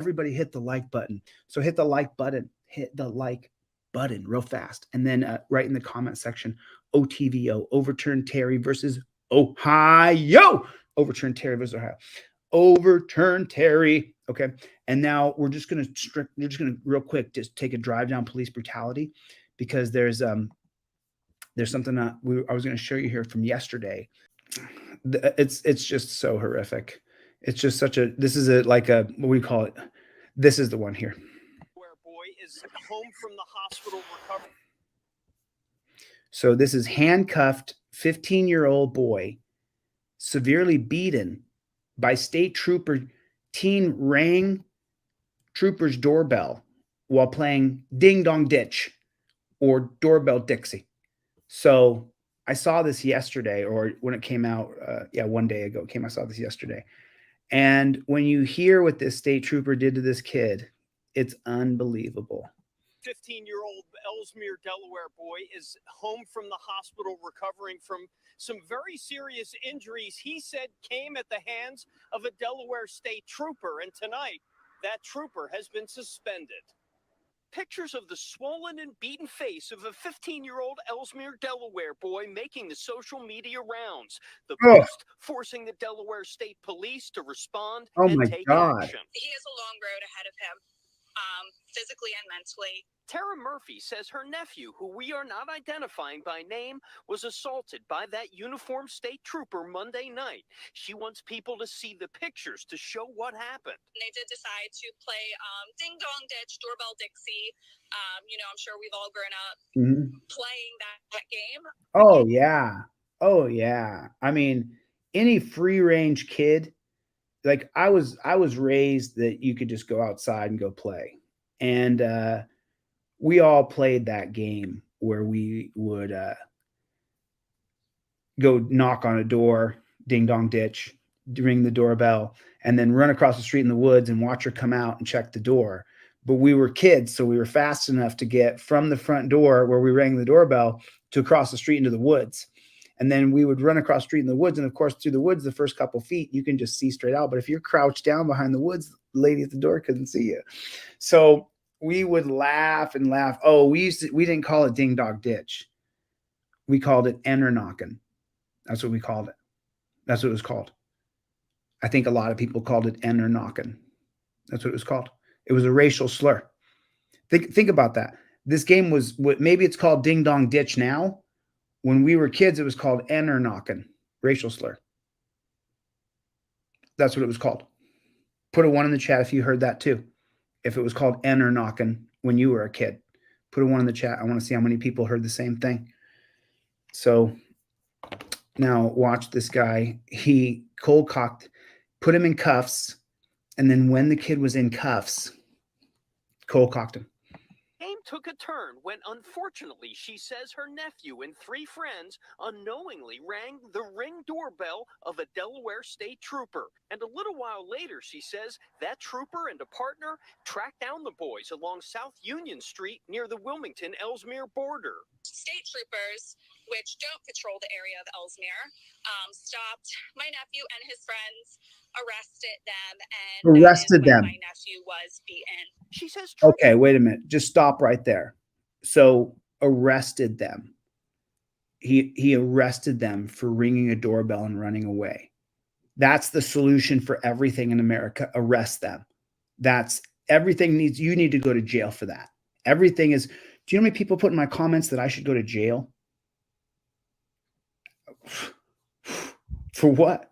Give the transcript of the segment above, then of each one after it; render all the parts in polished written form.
Everybody hit the like button. So hit the like button, real fast. And then right in the comment section, OTVO, overturn Terry versus Ohio. Overturn Terry versus Ohio. Overturn Terry. Okay. And now we're just gonna real quick just take a drive down police brutality, because there's something that I was gonna show you here from yesterday. It's just so horrific. It's just such a, this is a, like a, what we call it. This is the one here. Where boy is home from the hospital recovering. So this is handcuffed 15-year-old boy, severely beaten by state trooper. Teen rang trooper's doorbell while playing Ding Dong Ditch or Doorbell Dixie. So I saw this yesterday, or when it came out, one day ago it came. I saw this yesterday. And when you hear what this state trooper did to this kid, it's unbelievable. 15-year-old Ellesmere, Delaware boy is home from the hospital recovering from some very serious injuries he said came at the hands of a Delaware state trooper. And tonight, that trooper has been suspended. Pictures of the swollen and beaten face of a 15-year-old Ellesmere, Delaware boy making the social media rounds. The post forcing the Delaware State Police to respond and take action. He has a long road ahead of him, physically and mentally. Tara Murphy says her nephew, who we are not identifying by name, was assaulted by that uniformed state trooper Monday night. She wants people to see the pictures to show what happened. They did decide to play Ding Dong Ditch, Doorbell Dixie. I'm sure we've all grown up playing that game. Oh, yeah. Oh, yeah. I mean, any free range kid, like I was raised that you could just go outside and go play. And we all played that game where we would go knock on a door, Ding Dong Ditch, ring the doorbell, and then run across the street in the woods and watch her come out and check the door. But we were kids, so we were fast enough to get from the front door where we rang the doorbell to across the street into the woods. And then we would run across the street in the woods. And of course, through the woods, the first couple feet, you can just see straight out. But if you're crouched down behind the woods, the lady at the door couldn't see you. So we would laugh and laugh. Oh, we didn't call it Ding Dong Ditch. We called it Enter Knockin'. That's what we called it. That's what it was called. I think a lot of people called it Enter Knockin'. That's what it was called. It was a racial slur. Think about that. This game was, maybe it's called Ding Dong Ditch now. When we were kids, it was called Enter Knockin', racial slur. That's what it was called. Put a 1 in the chat if you heard that too. If it was called Enter Knockin' when you were a kid. Put a 1 in the chat. I want to see how many people heard the same thing. So now watch this guy. He cold cocked, put him in cuffs, and then when the kid was in cuffs, cold cocked him. Game took a turn when, unfortunately, she says her nephew and 3 friends unknowingly rang the ring doorbell of a Delaware state trooper. And a little while later, she says that trooper and a partner tracked down the boys along South Union Street near the Wilmington-Ellesmere border. State troopers, which don't patrol the area of Ellesmere, stopped my nephew and his friends, arrested them, and my nephew was beaten. She says, okay, wait a minute. Just stop right there. So arrested them. He arrested them for ringing a doorbell and running away. That's the solution for everything in America. Arrest them. That's everything needs. You need to go to jail for that. Everything is. Do you know how many people put in my comments that I should go to jail? For what?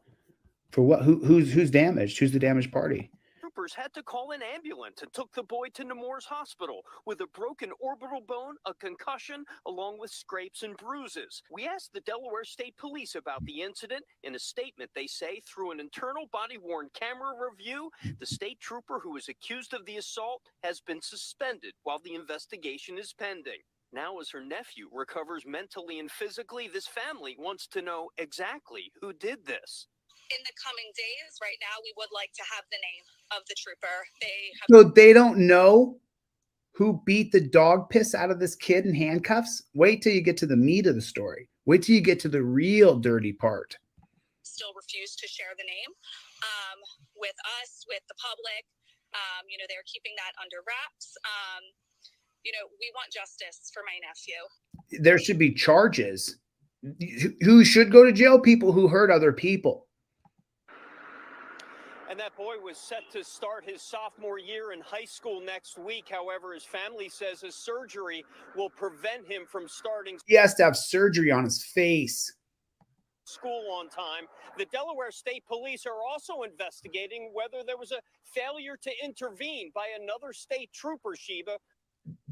For what? Who's damaged? Who's the damaged party? Troopers had to call an ambulance and took the boy to Nemours Hospital with a broken orbital bone, a concussion, along with scrapes and bruises. We asked the Delaware State Police about the incident. In a statement, they say through an internal body-worn camera review, the state trooper who is accused of the assault has been suspended while the investigation is pending. Now, as her nephew recovers mentally and physically, this family wants to know exactly who did this. In the coming days, right now, we would like to have the name of the trooper. So they don't know who beat the dog piss out of this kid in handcuffs? Wait till you get to the meat of the story. Wait till you get to the real dirty part. Still refuse to share the name with us, with the public. You know, they're keeping that under wraps. You know, we want justice for my nephew. There should be charges. Who should go to jail? People who hurt other people. And that boy was set to start his sophomore year in high school next week. However, his family says his surgery will prevent him from starting. He has to have surgery on his face. School on time. The Delaware State Police are also investigating whether there was a failure to intervene by another state trooper, Sheba.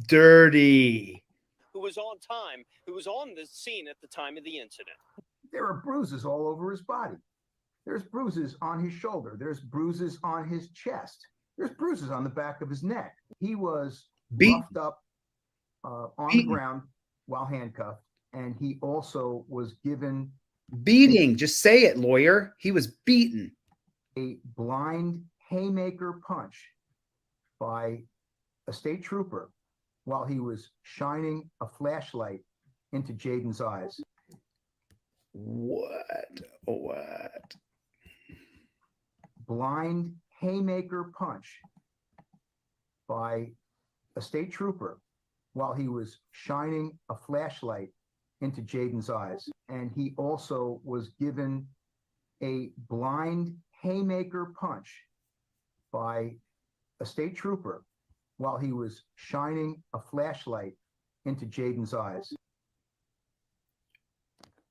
Dirty. Who was on time, who was on the scene at the time of the incident. There are bruises all over his body. There's bruises on his shoulder. There's bruises on his chest. There's bruises on the back of his neck. He was roughed up on the ground while handcuffed, and he also was given beating. Just say it, lawyer. He was beaten. A blind haymaker punch by a state trooper while he was shining a flashlight into Jaden's eyes. What? Blind haymaker punch by a state trooper while he was shining a flashlight into Jaden's eyes. And he also was given a blind haymaker punch by a state trooper while he was shining a flashlight into Jaden's eyes.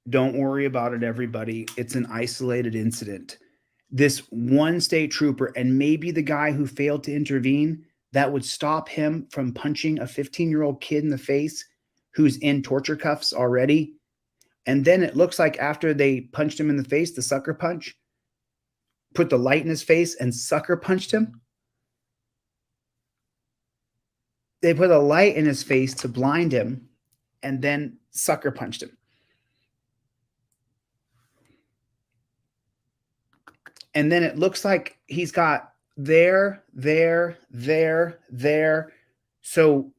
Don't worry about it, everybody. It's an isolated incident. This one state trooper, and maybe the guy who failed to intervene, that would stop him from punching a 15-year-old kid in the face who's in torture cuffs already. And then it looks like after they punched him in the face, the sucker punch, put the light in his face and sucker punched him. They put a light in his face to blind him and then sucker punched him. And then it looks like he's got there. So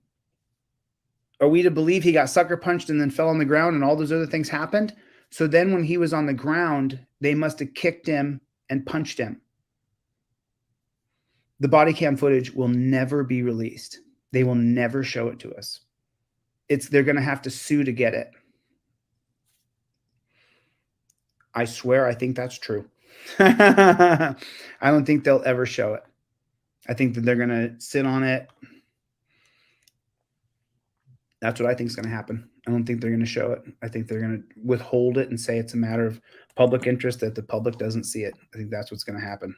are we to believe he got sucker punched and then fell on the ground and all those other things happened? So then when he was on the ground, they must have kicked him and punched him. The body cam footage will never be released. They will never show it to us. They're going to have to sue to get it. I swear, I think that's true. I don't think they'll ever show it. I think that they're going to sit on it. That's what I think is going to happen. I don't think they're going to show it. I think they're going to withhold it and say it's a matter of public interest that the public doesn't see it. I think that's what's going to happen.